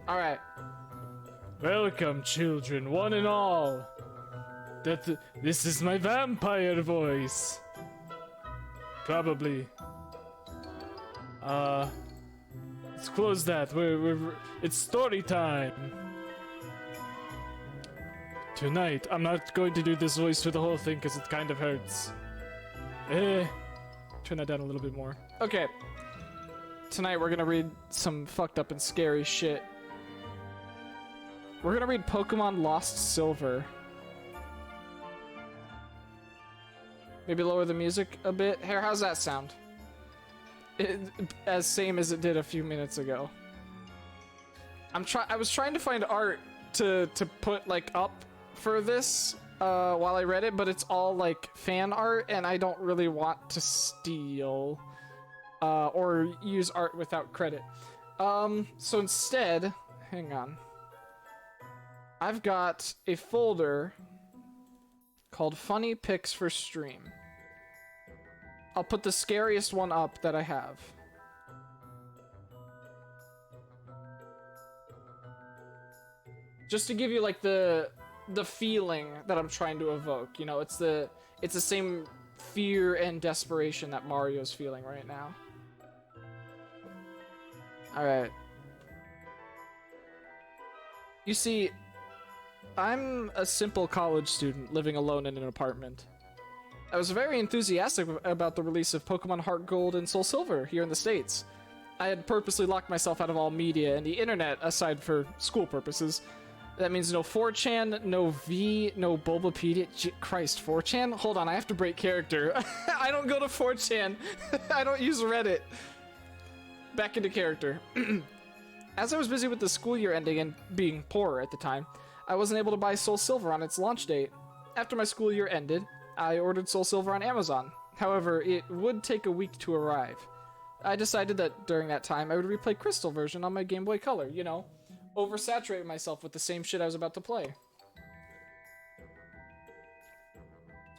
Alright. Welcome, children, one and all. This is my vampire voice. Probably. Let's close that. It's story time. Tonight, I'm not going to do this voice for the whole thing because it kind of hurts. Turn that down a little bit more. Okay. Tonight we're gonna read some fucked up and scary shit. We're gonna read Pokemon Lost Silver. Maybe lower the music a bit. Here, how's that sound? As same as it did a few minutes ago. I was trying to find art to put like up for this while I read it, but it's all like fan art, and I don't really want to steal or use art without credit. So instead, hang on. I've got a folder called Funny Pics for Stream. I'll put the scariest one up that I have. Just to give you like the feeling that I'm trying to evoke. You know, it's the same fear and desperation that Mario's feeling right now. Alright. You see, I'm a simple college student living alone in an apartment. I was very enthusiastic about the release of Pokemon Heart Gold and Soul Silver here in the States. I had purposely locked myself out of all media and the internet aside for school purposes. That means no 4chan, no V, no Bulbapedia. Christ, 4chan? Hold on, I have to break character. I don't go to 4chan. I don't use Reddit. Back into character. As I was busy with the school year ending and being poor at the time, I wasn't able to buy Soul Silver on its launch date. After my school year ended, I ordered Soul Silver on Amazon. However, it would take a week to arrive. I decided that during that time I would replay Crystal version on my Game Boy Color, you know, oversaturate myself with the same shit I was about to play.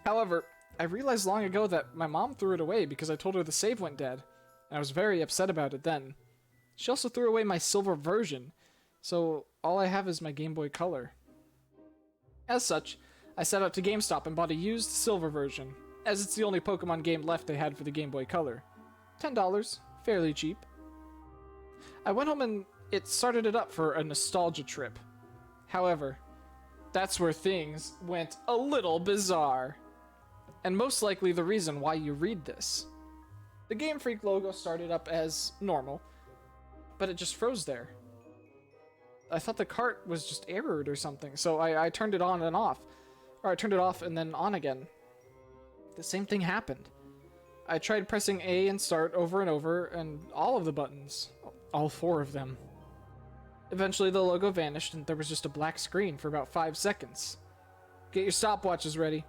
However, I realized long ago that my mom threw it away because I told her the save went dead, and I was very upset about it then. She also threw away my Silver version, so all I have is my Game Boy Color. As such, I set out to GameStop and bought a used Silver version, as it's the only Pokemon game left they had for the Game Boy Color. $10, fairly cheap. I went home and it started it up for a nostalgia trip. However, that's where things went a little bizarre. And most likely the reason why you read this. The Game Freak logo started up as normal, but it just froze there. I thought the cart was just errored or something, so I turned it on and off. Or I turned it off and then on again. The same thing happened. I tried pressing A and start over and over, and all of the buttons. All 4 of them. Eventually the logo vanished and there was just a black screen for about 5 seconds. Get your stopwatches ready.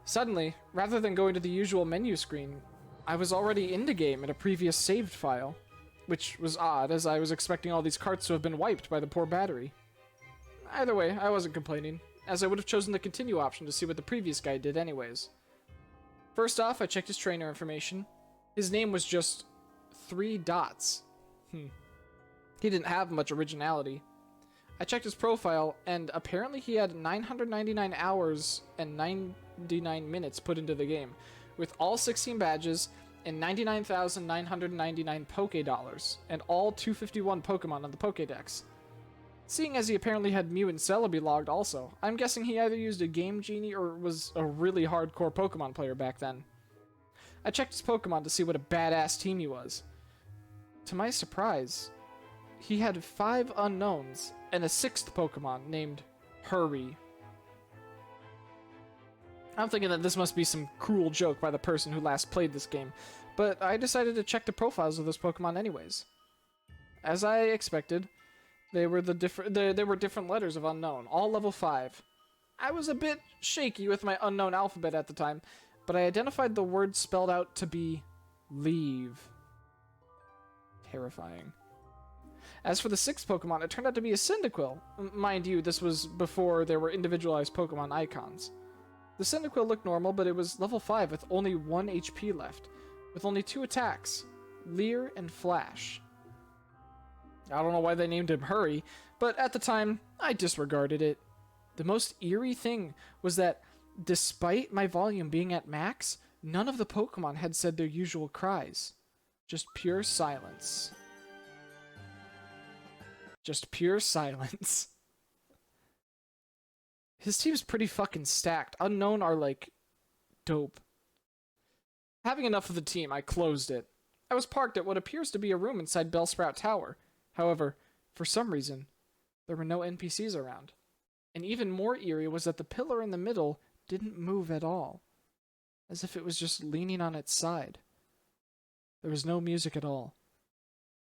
Suddenly, rather than going to the usual menu screen, I was already in the game in a previous saved file. Which was odd, as I was expecting all these carts to have been wiped by the poor battery. Either way, I wasn't complaining, as I would have chosen the continue option to see what the previous guy did anyways. First off, I checked his trainer information. His name was just 3 dots. He didn't have much originality. I checked his profile, and apparently he had 999 hours and 99 minutes put into the game, with all 16 badges and 99,999 Poke Dollars, and all 251 Pokemon on the Pokédex. Seeing as he apparently had Mew and Celebi logged also, I'm guessing he either used a Game Genie or was a really hardcore Pokemon player back then. I checked his Pokemon to see what a badass team he was. To my surprise, he had 5 unknowns and a 6th Pokemon named Hurry. I'm thinking that this must be some cruel joke by the person who last played this game, but I decided to check the profiles of those Pokemon anyways. As I expected, there were different letters of unknown, all level 5. I was a bit shaky with my unknown alphabet at the time, but I identified the word spelled out to be leave. Terrifying. As for the 6th Pokemon, it turned out to be a Cyndaquil. Mind you, this was before there were individualized Pokemon icons. The Cyndaquil looked normal, but it was level 5 with only 1 HP left, with only 2 attacks, Leer and Flash. I don't know why they named him Hurry, but at the time, I disregarded it. The most eerie thing was that, despite my volume being at max, none of the Pokemon had said their usual cries. Just pure silence. Just pure silence. His team's pretty fucking stacked. Unknown are, like, dope. Having enough of the team, I closed it. I was parked at what appears to be a room inside Bellsprout Tower. However, for some reason, there were no NPCs around. And even more eerie was that the pillar in the middle didn't move at all, as if it was just leaning on its side. There was no music at all,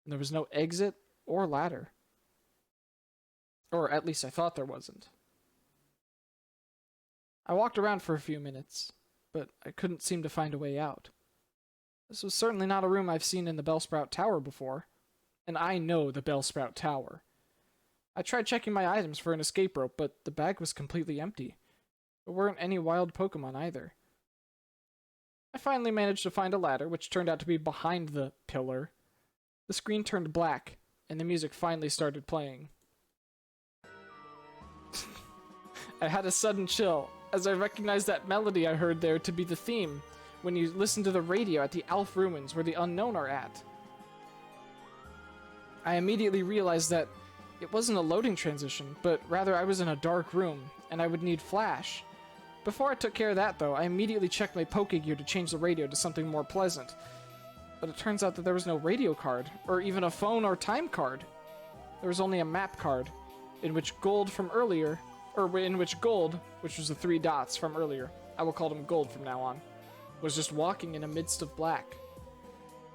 and there was no exit or ladder. Or at least I thought there wasn't. I walked around for a few minutes, but I couldn't seem to find a way out. This was certainly not a room I've seen in the Bellsprout Tower before, and I know the Bellsprout Tower. I tried checking my items for an escape rope, but the bag was completely empty. There weren't any wild Pokemon either. I finally managed to find a ladder, which turned out to be behind the pillar. The screen turned black, and the music finally started playing. I had a sudden chill, as I recognized that melody I heard there to be the theme when you listen to the radio at the Alph Ruins where the Unknown are at. I immediately realized that it wasn't a loading transition, but rather I was in a dark room, and I would need flash. Before I took care of that, though, I immediately checked my Pokegear to change the radio to something more pleasant. But it turns out that there was no radio card, or even a phone or time card. There was only a map card, in which Gold, which was the 3 dots from earlier, I will call him Gold from now on, was just walking in a midst of black.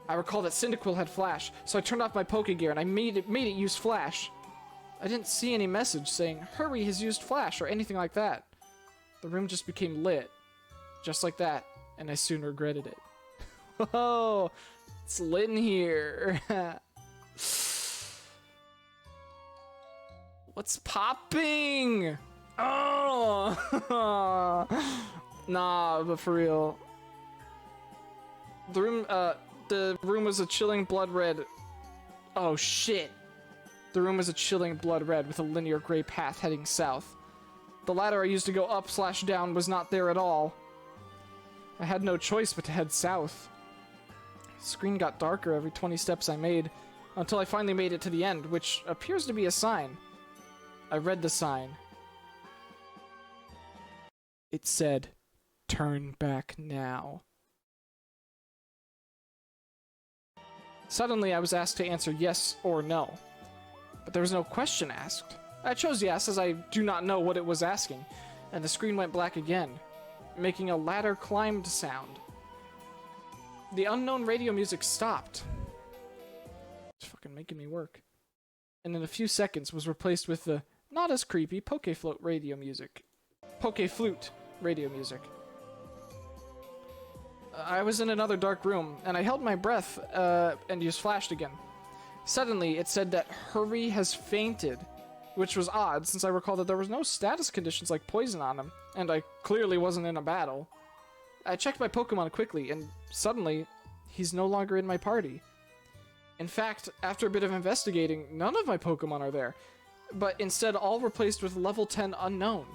I recall that Cyndaquil had flash, so I turned off my Pokegear and I made it use flash. I didn't see any message saying, "Hurry has used flash," or anything like that. The room just became lit. Just like that, and I soon regretted it. Whoa! It's lit in here. What's popping? Oh! Nah, but for real. The room was a chilling blood red. Oh shit. The room was a chilling blood red with a linear gray path heading south. The ladder I used to go up/down was not there at all. I had no choice but to head south. The screen got darker every 20 steps I made, until I finally made it to the end, which appears to be a sign. I read the sign. It said, "Turn back now." Suddenly, I was asked to answer yes or no. But there was no question asked. I chose yes, as I do not know what it was asking, and the screen went black again, making a ladder climbed sound. The Unknown radio music stopped. It's fucking making me work. And in a few seconds was replaced with the not as creepy Pokeflute radio music. Pokeflute radio music. I was in another dark room, and I held my breath and used flash again. Suddenly, it said that Hurry has fainted, which was odd since I recall that there was no status conditions like poison on him, and I clearly wasn't in a battle. I checked my Pokemon quickly, and suddenly, he's no longer in my party. In fact, after a bit of investigating, none of my Pokemon are there, but instead all replaced with level 10 Unknown.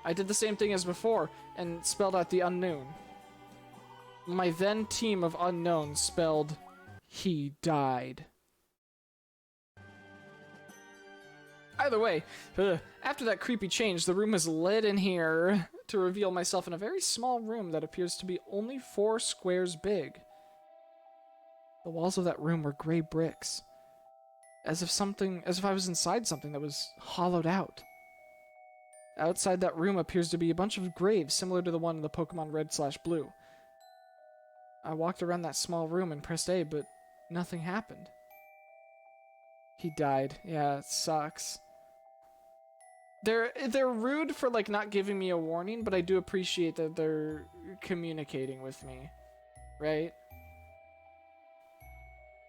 I did the same thing as before, and spelled out the Unknown. My then team of Unknowns spelled, "He died." Either way, after that creepy change, the room is lit in here to reveal myself in a very small room that appears to be only 4 squares big. The walls of that room were gray bricks, as if I was inside something that was hollowed out. Outside that room appears to be a bunch of graves similar to the one in the Pokemon Red/Blue. I walked around that small room and pressed A, but nothing happened. He died. Yeah, it sucks. They're rude for like not giving me a warning, but I do appreciate that they're communicating with me, right?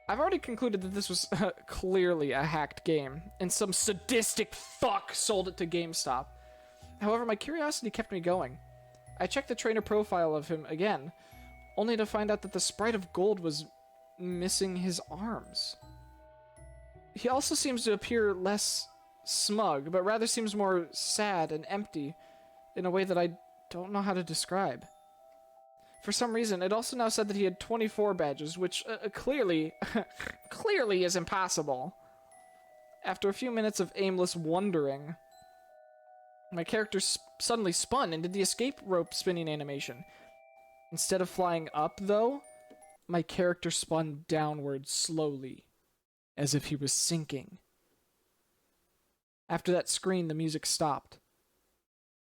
I've already concluded that this was clearly a hacked game, and some sadistic fuck sold it to GameStop. However, my curiosity kept me going. I checked the trainer profile of him again, only to find out that the sprite of Gold was missing his arms. He also seems to appear less smug, but rather seems more sad and empty in a way that I don't know how to describe. For some reason, it also now said that he had 24 badges, which clearly is impossible. After a few minutes of aimless wondering, my character suddenly spun and did the escape rope spinning animation. Instead of flying up, though, my character spun downward slowly, as if he was sinking. After that screen, the music stopped.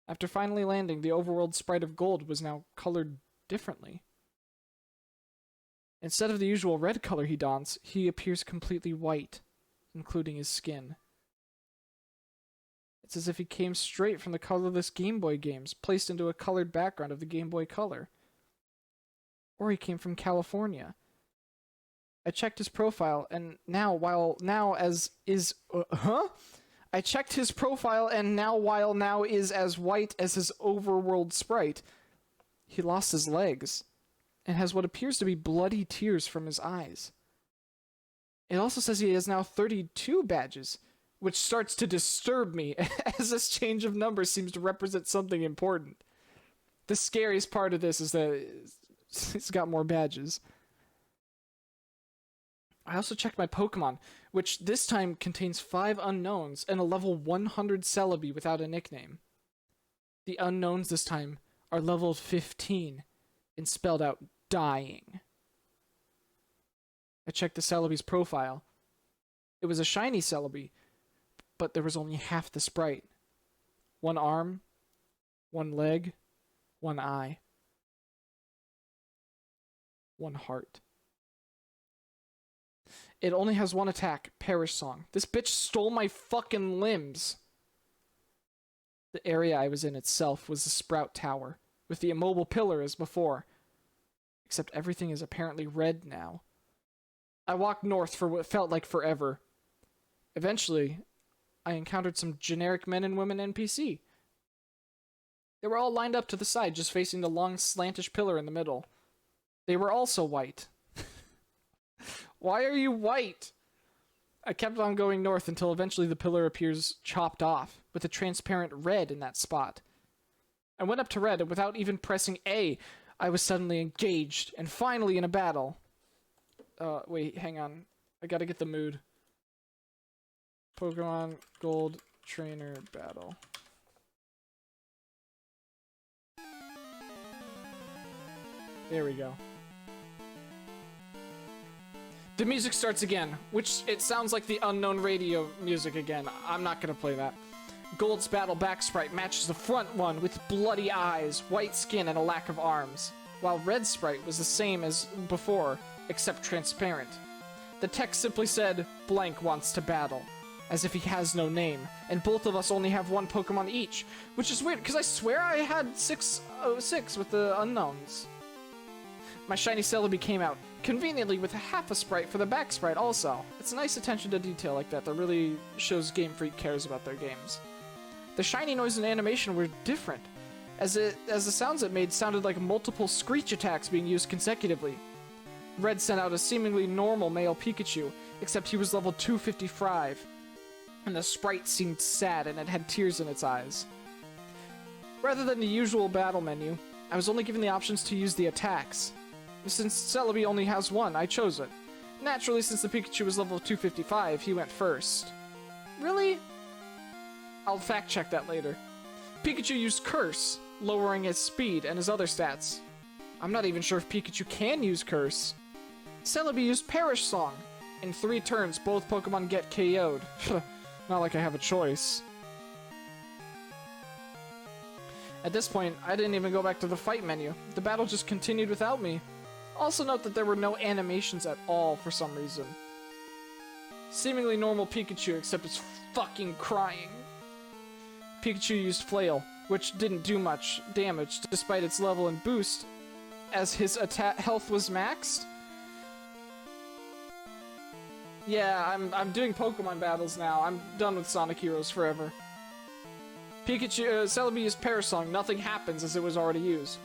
After finally landing, the overworld sprite of gold was now colored differently. Instead of the usual red color he dons, he appears completely white, including his skin. It's as if he came straight from the colorless Game Boy games, placed into a colored background of the Game Boy Color. Or he came from California. I checked his profile, and I checked his profile, and while now is as white as his overworld sprite, he lost his legs, and has what appears to be bloody tears from his eyes. It also says he has now 32 badges, which starts to disturb me, as this change of numbers seems to represent something important. The scariest part of this is that he's got more badges. I also checked my Pokemon, which this time contains 5 unknowns and a level 100 Celebi without a nickname. The unknowns this time are level 15 and spelled out dying. I checked the Celebi's profile. It was a shiny Celebi, but there was only half the sprite. 1 arm, 1 leg, 1 eye, 1 heart. It only has 1 attack, Perish Song. This bitch stole my fucking limbs. The area I was in itself was the Sprout Tower, with the immobile pillar as before. Except everything is apparently red now. I walked north for what felt like forever. Eventually, I encountered some generic men and women NPC. They were all lined up to the side, just facing the long slantish pillar in the middle. They were also white. Why are you white? I kept on going north until eventually the pillar appears chopped off, with a transparent red in that spot. I went up to red, and without even pressing A, I was suddenly engaged, and finally in a battle. Wait, hang on. I gotta get the mood. Pokemon Gold Trainer Battle. There we go. The music starts again, which it sounds like the unknown radio music again. I'm not gonna play that. Gold's battle back sprite matches the front one with bloody eyes, white skin, and a lack of arms, while Red sprite was the same as before, except transparent. The text simply said, "Blank wants to battle," as if he has no name, and both of us only have 1 Pokemon each, which is weird, because I swear I had 606 with the unknowns. My shiny Celebi came out, conveniently with half a sprite for the back sprite also. It's a nice attention to detail like that that really shows Game Freak cares about their games. The shiny noise and animation were different, as the sounds it made sounded like multiple screech attacks being used consecutively. Red sent out a seemingly normal male Pikachu, except he was level 255, and the sprite seemed sad and it had tears in its eyes. Rather than the usual battle menu, I was only given the options to use the attacks. Since Celebi only has 1, I chose it. Naturally, since the Pikachu was level 255, he went first. Really? I'll fact check that later. Pikachu used Curse, lowering his speed and his other stats. I'm not even sure if Pikachu can use Curse. Celebi used Perish Song. In 3 turns, both Pokemon get KO'd. Not like I have a choice. At this point, I didn't even go back to the fight menu. The battle just continued without me. Also note that there were no animations at all for some reason. Seemingly normal Pikachu, except it's fucking crying. Pikachu used Flail, which didn't do much damage despite its level and boost, as his health was maxed. Yeah, I'm doing Pokemon battles now. I'm done with Sonic Heroes forever. Celebi used Perish Song. Nothing happens as it was already used.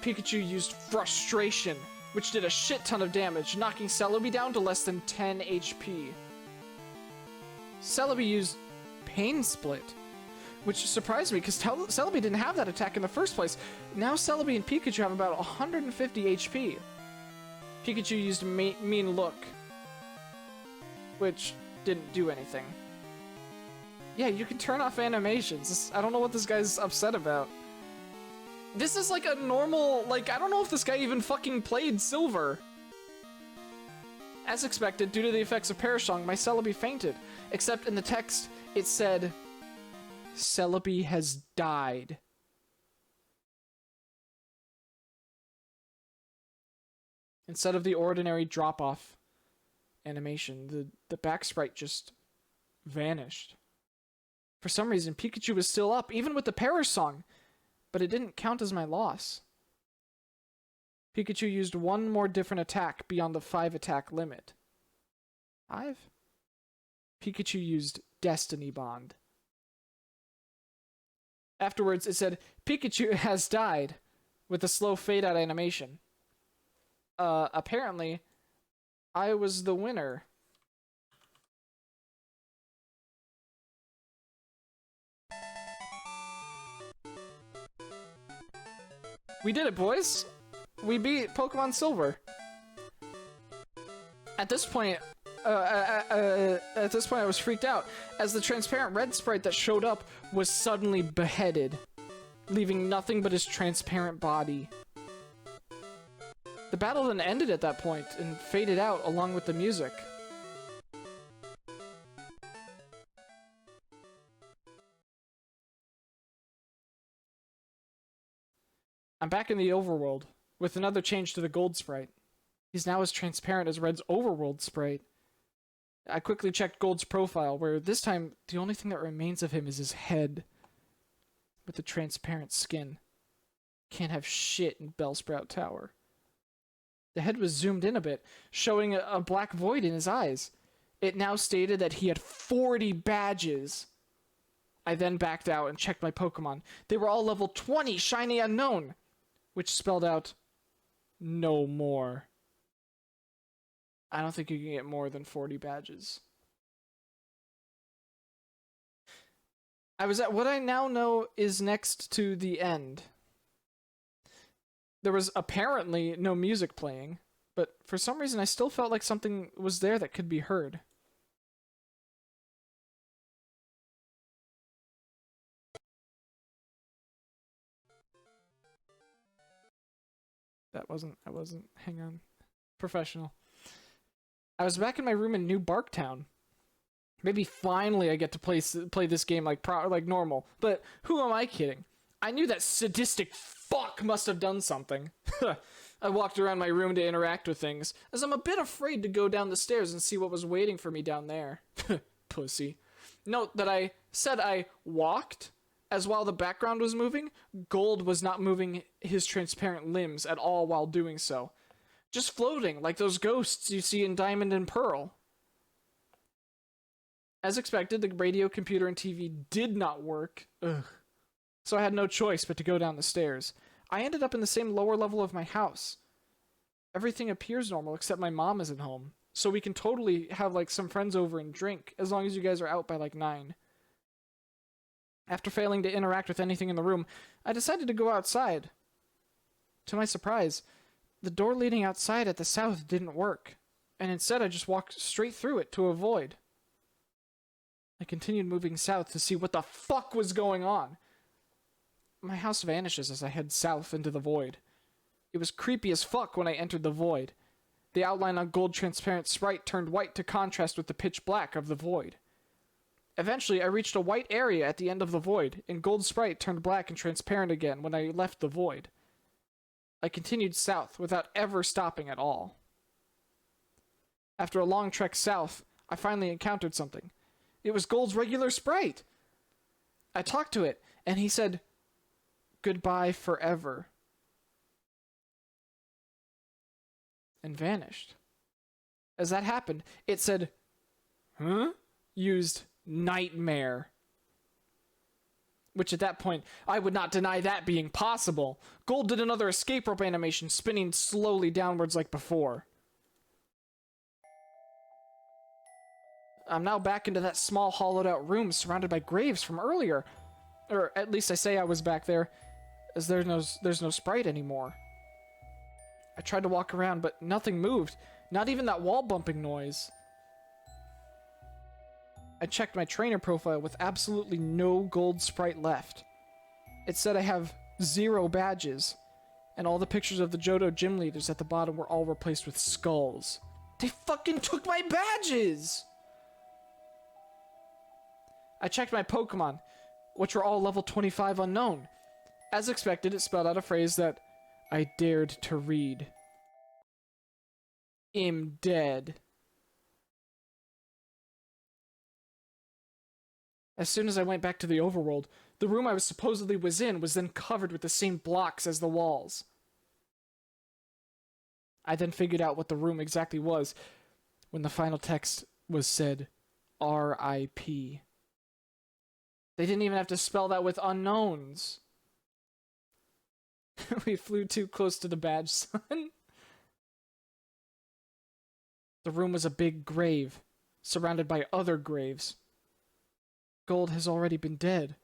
Pikachu used Frustration, which did a shit ton of damage, knocking Celebi down to less than 10 HP. Celebi used Pain Split, which surprised me because Celebi didn't have that attack in the first place. Now Celebi and Pikachu have about 150 HP. Pikachu used Mean Look, which didn't do anything. Yeah, you can turn off animations. I don't know what this guy's upset about. This is like a normal, like, I don't know if this guy even fucking played Silver. As expected, due to the effects of Parasong, my Celebi fainted. Except in the text, it said, Celebi has died. Instead of the ordinary drop-off animation, the back sprite just vanished. For some reason, Pikachu was still up, even with the Parasong, but it didn't count as my loss. Pikachu used one more different attack beyond the 5 attack limit. 5? Pikachu used Destiny Bond. Afterwards, it said, Pikachu has died, with a slow fade-out animation. Apparently, I was the winner. We did it, boys! We beat Pokemon Silver. At this point, I was freaked out, as the transparent red sprite that showed up was suddenly beheaded, leaving nothing but his transparent body. The battle then ended at that point and faded out along with the music. I'm back in the overworld, with another change to the gold sprite. He's now as transparent as Red's overworld sprite. I quickly checked Gold's profile, where this time the only thing that remains of him is his head, with the transparent skin. Can't have shit in Bellsprout Tower. The head was zoomed in a bit, showing a black void in his eyes. It now stated that he had 40 badges. I then backed out and checked my Pokemon. They were all level 20 Shiny Unknown, which spelled out no more. I don't think you can get more than 40 badges. I was at what I now know is next to the end. There was apparently no music playing, but for some reason I still felt like something was there that could be heard. I wasn't, hang on. Professional. I was back in my room in New Barktown. Maybe finally I get to play this game like normal. But who am I kidding? I knew that sadistic fuck must have done something. I walked around my room to interact with things, as I'm a bit afraid to go down the stairs and see what was waiting for me down there. Pussy. Note that I said I walked, as while the background was moving, Gold was not moving his transparent limbs at all while doing so. Just floating, like those ghosts you see in Diamond and Pearl. As expected, the radio, computer, and TV did not work. Ugh. So I had no choice but to go down the stairs. I ended up in the same lower level of my house. Everything appears normal except my mom isn't home. So we can totally have like some friends over and drink, as long as you guys are out by like 9. After failing to interact with anything in the room, I decided to go outside. To my surprise, the door leading outside at the south didn't work, and instead I just walked straight through it to a void. I continued moving south to see what the fuck was going on. My house vanishes as I head south into the void. It was creepy as fuck when I entered the void. The outline on Gold transparent sprite turned white to contrast with the pitch black of the void. Eventually, I reached a white area at the end of the void, and Gold sprite turned black and transparent again when I left the void. I continued south without ever stopping at all. After a long trek south, I finally encountered something. It was Gold's regular sprite. I talked to it, and he said, "Goodbye forever," and vanished. As that happened, it said, "Huh?" used Nightmare. Which at that point, I would not deny that being possible. Gold did another escape rope animation, spinning slowly downwards like before. I'm now back into that small hollowed out room surrounded by graves from earlier. Or at least I say I was back there, as there's no sprite anymore. I tried to walk around, but nothing moved. Not even that wall bumping noise. I checked my trainer profile with absolutely no gold sprite left. It said I have 0 badges, and all the pictures of the Johto gym leaders at the bottom were all replaced with skulls. They fucking took my badges! I checked my Pokemon, which were all level 25 unknown. As expected, it spelled out a phrase that I dared to read. "Am dead." As soon as I went back to the overworld, the room I was supposedly in was then covered with the same blocks as the walls. I then figured out what the room exactly was when the final text was said, R.I.P. They didn't even have to spell that with unknowns. We flew too close to the badge, son. The room was a big grave, surrounded by other graves. Gold has already been dead.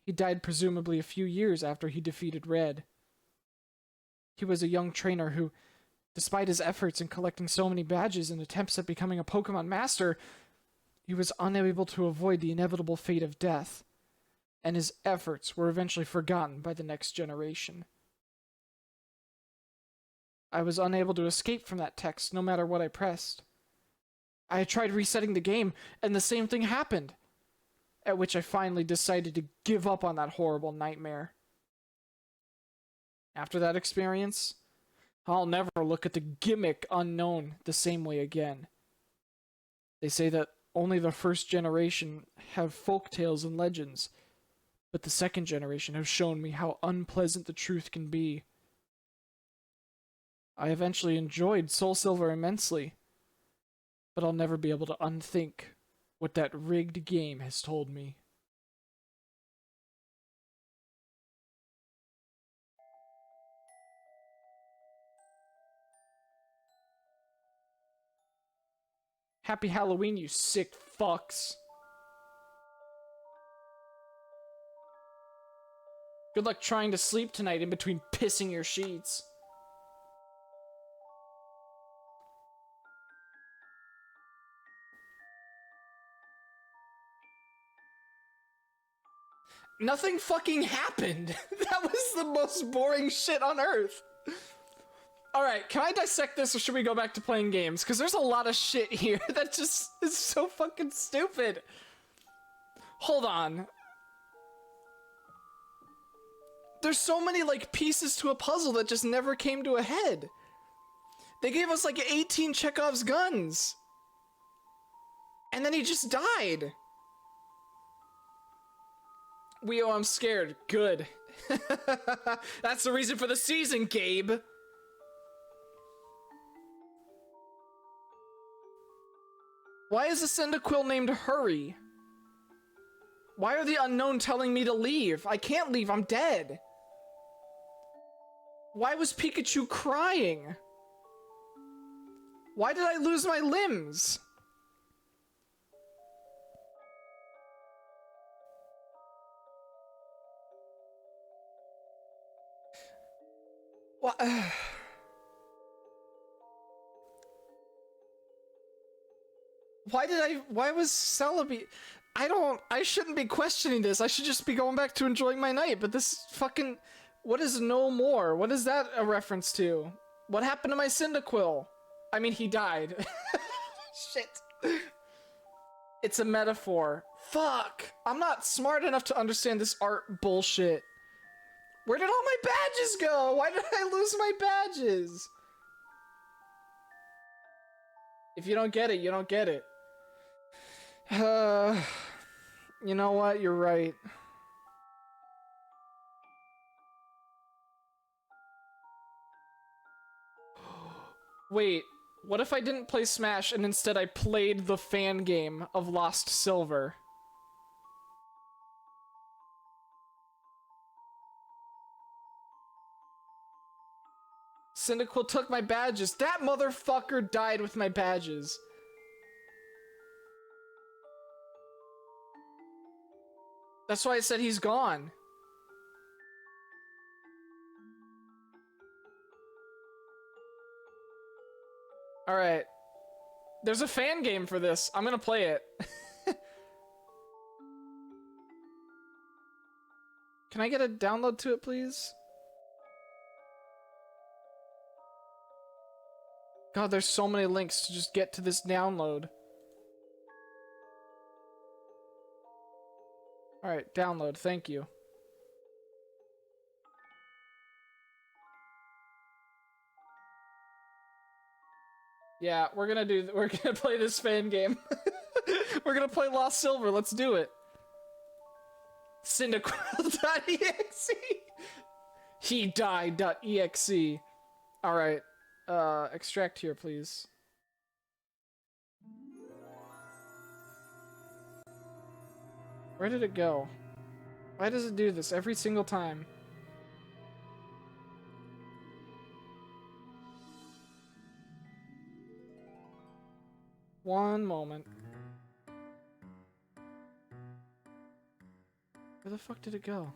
He died presumably a few years after he defeated Red. He was a young trainer who, despite his efforts in collecting so many badges and attempts at becoming a Pokemon Master, he was unable to avoid the inevitable fate of death, and his efforts were eventually forgotten by the next generation. I was unable to escape from that text no matter what I pressed. I had tried resetting the game, and the same thing happened, at which I finally decided to give up on that horrible nightmare. After that experience, I'll never look at the gimmick unknown the same way again. They say that only the first generation have folk tales and legends, but the second generation have shown me how unpleasant the truth can be. I eventually enjoyed Soul Silver immensely, but I'll never be able to unthink what that rigged game has told me. Happy Halloween, you sick fucks. Good luck trying to sleep tonight in between pissing your sheets. Nothing fucking happened. That was the most boring shit on earth. Alright, can I dissect this or should we go back to playing games? Because there's a lot of shit here that just is so fucking stupid. Hold on. There's so many, like, pieces to a puzzle that just never came to a head. They gave us, like, 18 Chekhov's guns. And then he just died. Weo, I'm scared. Good. That's the reason for the season, Gabe. Why is the Cyndaquil named Hurry? Why are the unknown telling me to leave? I can't leave, I'm dead. Why was Pikachu crying? Why did I lose my limbs? What? Why was Celebi? I shouldn't be questioning this. I should just be going back to enjoying my night, but this fucking, what is no more? What is that a reference to? What happened to my Cyndaquil? I mean, he died. Shit. It's a metaphor. Fuck! I'm not smart enough to understand this art bullshit. Where did all my badges go? Why did I lose my badges? If you don't get it, you don't get it. You know what? You're right. Wait, what if I didn't play Smash and instead I played the fan game of Lost Silver? Cyndaquil took my badges. That motherfucker died with my badges. That's why I said he's gone. Alright. There's a fan game for this. I'm gonna play it. Can I get a download to it, please? God, there's so many links to just get to this download. Alright, download. Thank you. Yeah, we're gonna play this fan game. We're gonna play Lost Silver. Let's do it. Cyndaquil.exe. He died.exe. Alright. Extract here, please. Where did it go? Why does it do this every single time? One moment. Where the fuck did it go?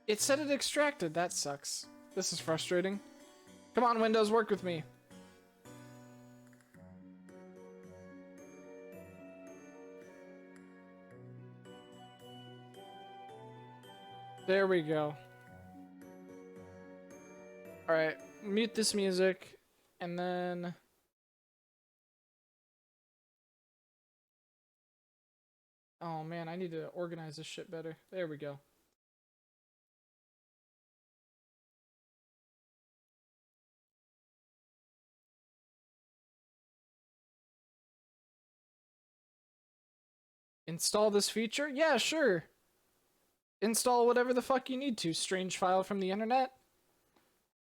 It said it extracted. That sucks. This is frustrating. Come on, Windows, work with me. There we go. Alright, mute this music, and then... Oh man, I need to organize this shit better. There we go. Install this feature? Yeah, sure. Install whatever the fuck you need to. Strange file from the internet?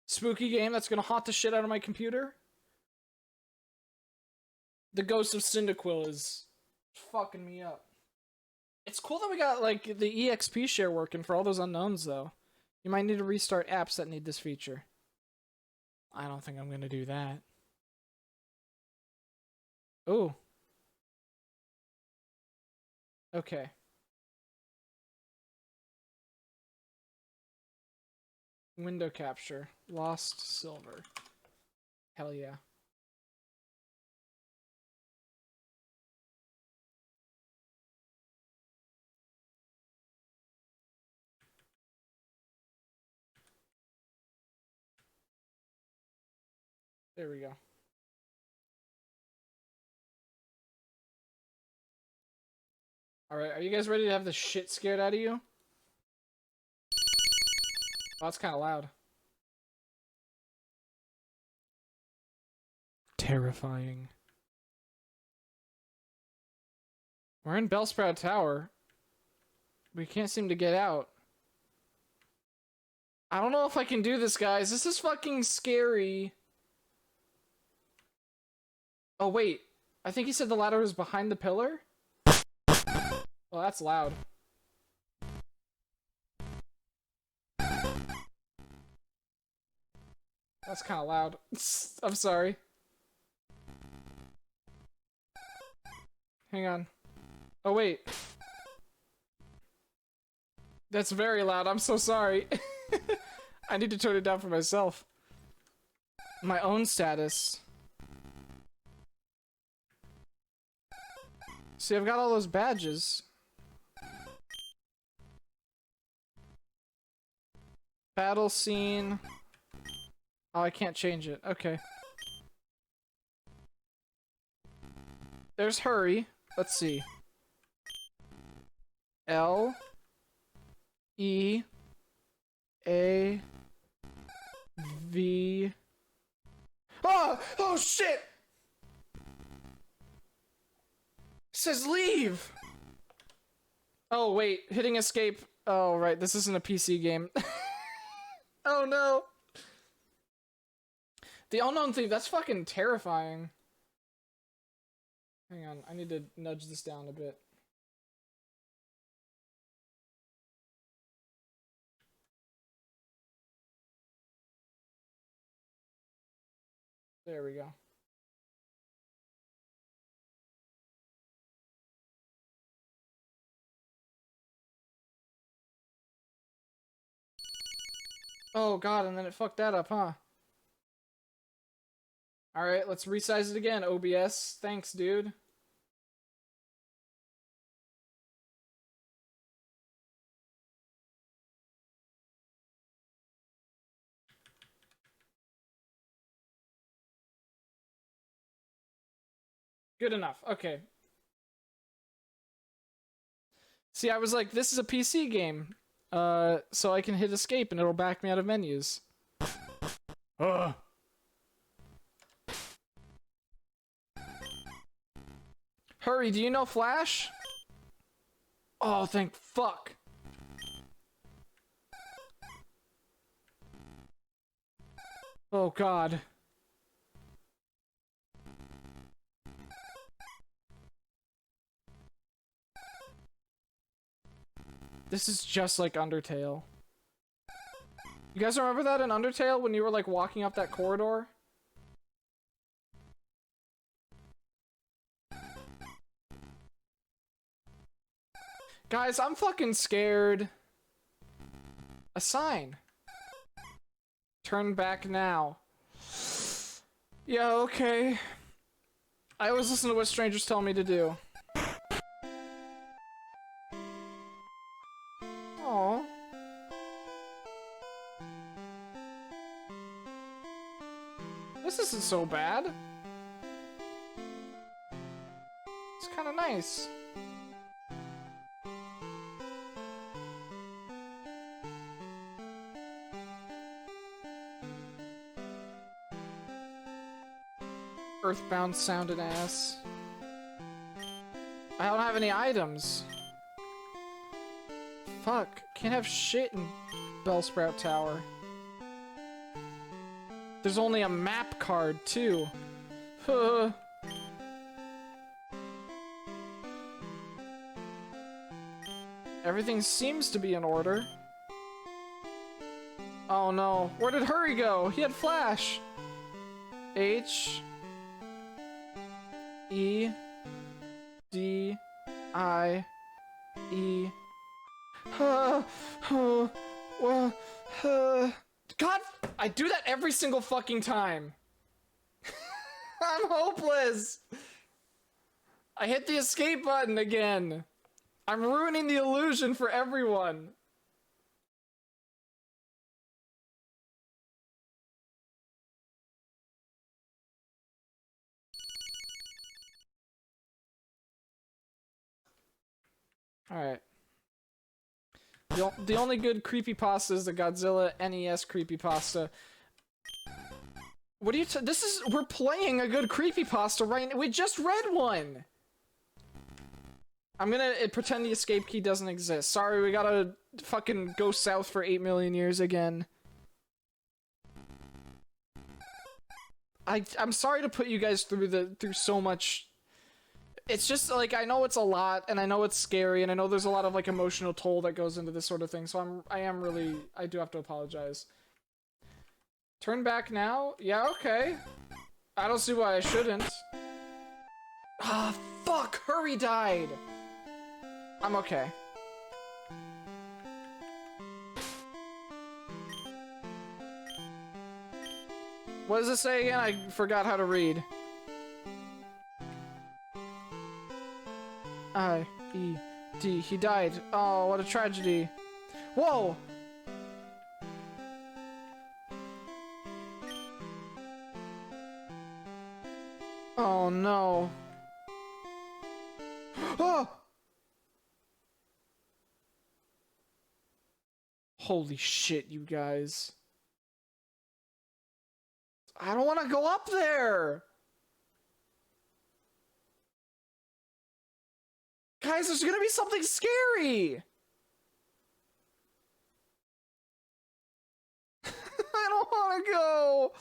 Spooky game that's gonna haunt the shit out of my computer? The Ghost of Cyndaquil is fucking me up. It's cool that we got, like, the EXP share working for all those unknowns, though. You might need to restart apps that need this feature. I don't think I'm gonna do that. Ooh. Okay. Window capture. Lost Silver. Hell yeah. There we go. Alright, are you guys ready to have the shit scared out of you? Oh, that's kind of loud. Terrifying. We're in Bellsprout Tower. We can't seem to get out. I don't know if I can do this, guys. This is fucking scary. Oh, wait. I think he said the ladder was behind the pillar? Well, that's loud. That's kind of loud. I'm sorry. Hang on. Oh, wait. That's very loud. I'm so sorry. I need to turn it down for myself. My own status. See, I've got all those badges. Battle scene. Oh, I can't change it. Okay. There's hurry. Let's see. L E A V. Oh! Oh shit! It says leave! Oh wait, hitting escape. Oh right, this isn't a PC game. Oh no! The unknown thief, that's fucking terrifying. Hang on, I need to nudge this down a bit. There we go. Oh god, and then it fucked that up, huh? Alright, let's resize it again, OBS. Thanks, dude. Good enough. Okay. See, I was like, this is a PC game. So I can hit escape and it'll back me out of menus. Ugh. Hurry, do you know Flash? Oh, thank fuck. Oh god. This is just like Undertale. You guys remember that in Undertale when you were like walking up that corridor? Guys, I'm fucking scared. A sign. Turn back now. Yeah, okay. I always listen to what strangers tell me to do. Aww. This isn't so bad. It's kind of nice. Earthbound sounded ass. I don't have any items. Fuck. Can't have shit in Bellsprout Tower. There's only a map card, too. Huh. Everything seems to be in order. Oh no. Where did Hurry go? He had Flash. H E D I E. God, I do that every single fucking time. I'm hopeless. I hit the escape button again. I'm ruining the illusion for everyone. Alright. The only good creepypasta is the Godzilla NES creepypasta. What are you we're playing a good creepypasta right now. We just read one! I'm gonna pretend the escape key doesn't exist. Sorry, we gotta fucking go south for 8 million years again. I'm sorry to put you guys through so much. It's just like, I know it's a lot and I know it's scary and I know there's a lot of like emotional toll that goes into this sort of thing, so I do have to apologize. Turn back now? Yeah, okay. I don't see why I shouldn't. Ah, fuck! Hurry died! I'm okay. What does it say again? I forgot how to read. I-E-D. He died. Oh, what a tragedy. Whoa! Oh no. Oh! Holy shit, you guys. I don't want to go up there! Guys, there's gonna be something scary! I don't want to go!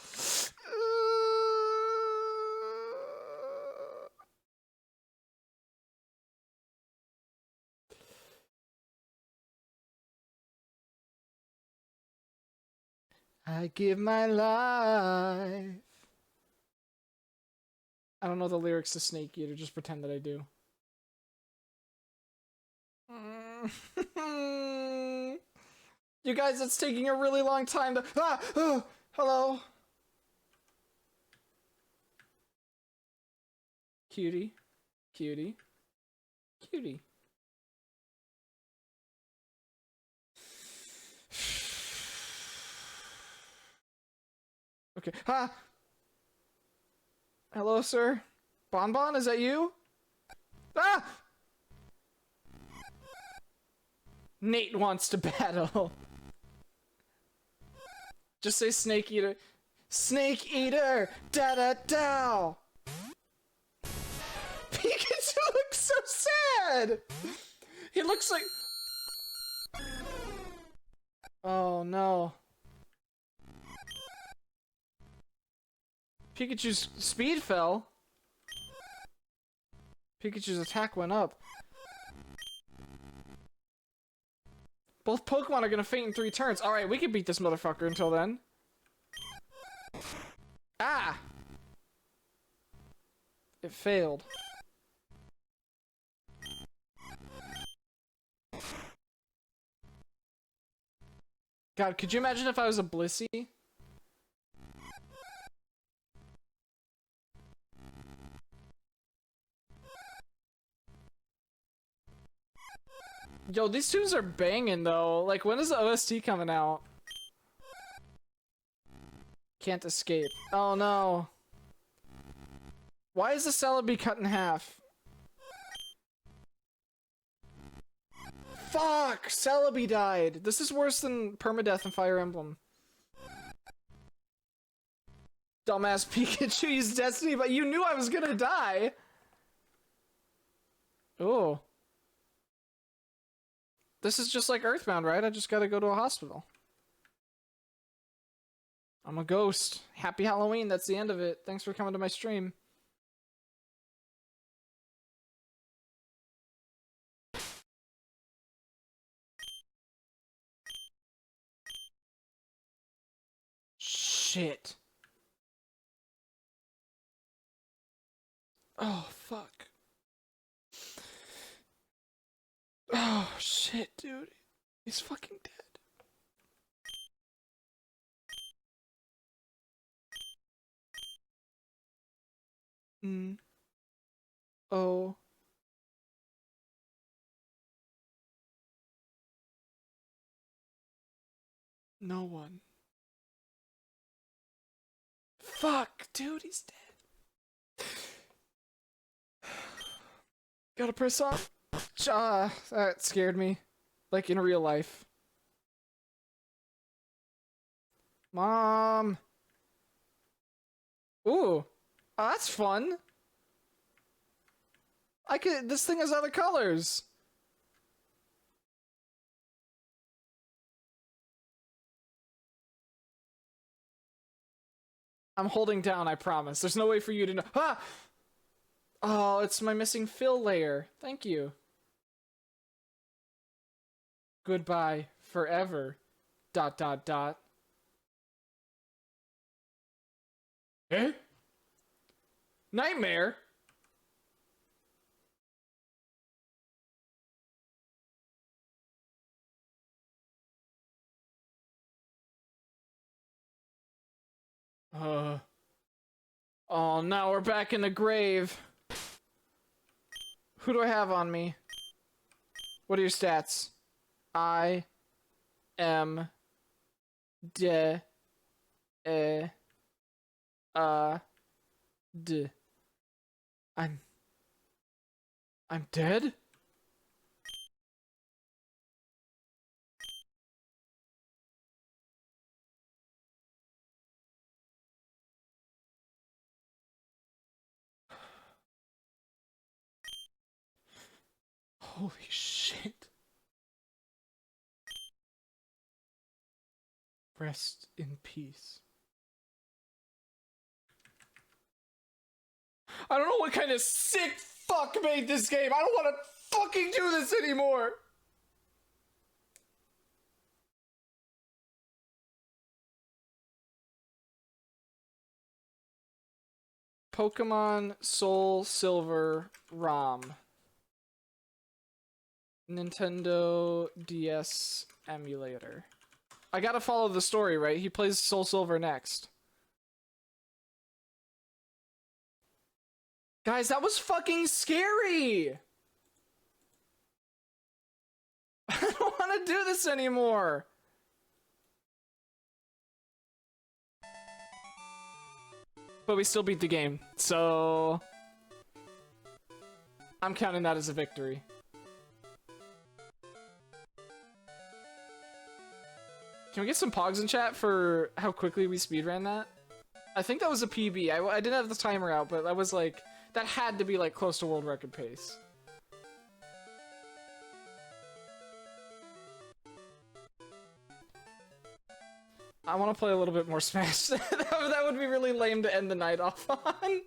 I give my life I don't know the lyrics to Snake Eater, just pretend that I do. You guys, it's taking a really long time to. Hello. Cutie. Cutie. Cutie. Okay. Hello, sir. Bonbon, is that you? Ah! Nate wants to battle. Just say Snake Eater. Snake Eater! Da da da! Pikachu looks so sad! He looks like. Oh no. Pikachu's speed fell. Pikachu's attack went up. Both Pokemon are gonna faint in 3 turns. Alright, we can beat this motherfucker until then. Ah! It failed. God, could you imagine if I was a Blissey? Yo, these tunes are banging though. Like, when is the OST coming out? Can't escape. Oh no. Why is the Celebi cut in half? Fuck! Celebi died! This is worse than permadeath in Fire Emblem. Dumbass Pikachu used Destiny, but you knew I was gonna die! Oh. This is just like Earthbound, right? I just gotta go to a hospital. I'm a ghost. Happy Halloween, that's the end of it. Thanks for coming to my stream. Shit. Oh, fuck. Oh, shit, dude. He's fucking dead. Oh. No one. Fuck, dude, he's dead. Gotta press on. That scared me. Like in real life. Mom. Ooh. Oh, that's fun. This thing has other colors. I'm holding down, I promise. There's no way for you to know. Ah! Oh, it's my missing fill layer. Thank you. Goodbye forever. ... Eh? Nightmare? Oh, now we're back in the grave. Who do I have on me? What are your stats? I am dead. I'm dead? Holy shit. Rest in peace. I don't know what kind of sick fuck made this game. I don't want to fucking do this anymore. Pokemon Soul Silver ROM. Nintendo DS emulator. I gotta follow the story, right? He plays Soul Silver next. Guys, that was fucking scary! I don't want to do this anymore! But we still beat the game, so... I'm counting that as a victory. Can we get some pogs in chat for how quickly we speedran that? I think that was a PB. I didn't have the timer out, but that was like... That had to be like close to world record pace. I want to play a little bit more Smash. That would be really lame to end the night off on.